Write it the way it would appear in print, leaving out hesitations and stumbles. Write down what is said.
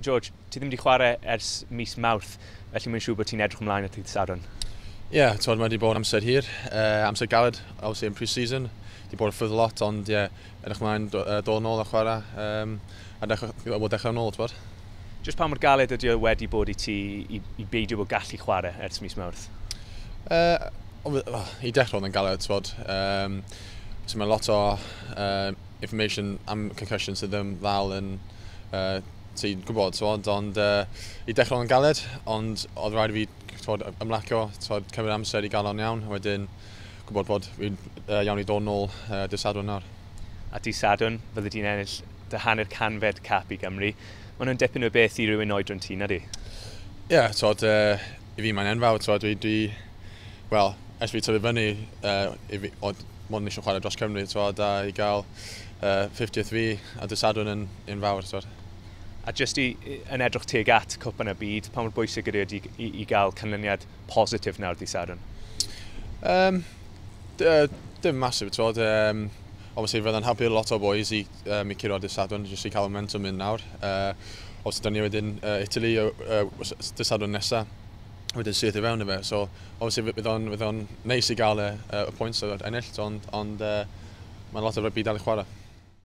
George, ti ddim wedi chwarae ers mis Mawrth, felly mae'n siŵr bod ti'n edrych ymlaen at dydd Sadwrn. Ie, mae wedi bod amser hir, amser galed, obviously yn pre-season. Wedi bod yn ffwrdd lot, ond edrych ymlaen dod nôl a chwarae, a dechrau nôl, ti'n bod? Jyst pa mor galed ydy o wedi bod i ti i beidio bod gallu chwarae ers mis Mawrth? I dechrau yn galed, ti'n bod. So mae lot o information am concussion sydd ddim ddal yn ti'n gwybod, ond i dechrau yn galed, ond oedd rhaid i fi ymlacio, cymryd amser i gael o'n iawn, a wedyn gwybod bod fi'n iawn i dod nôl dydd Sadwrn nawr. A dydd Sadwrn, fydde ti'n ennill dy hanner canfed cap i Gymru. Mae nhw'n dipyn o beth i rywun oedran ti, na di? Ie, i fi mae'n enfawr, wel, ers fi tyfu fyny, oedd mwyn eisiau chwarae dros Cymru, a i gael 50th fi a dydd Sadwrn yn enfawr. A jyst yn edrych tuag at cwpan y byd, pa mor bwysig ydy i gael canlyniad positif nawr dydd Sadwrn? Dim masif, obviously fydda'n helpu lot o boys i curo dydd Sadwrn, jyst i cael momentum yn nawr. Obviously, da ni wedyn Italy dydd Sadwrn nesaf, wedyn syth i fewn i fe. So, obviously, fydd o'n neis i gael y pwynt o ennill, ond mae'n lot o rygbi dal i chwarae.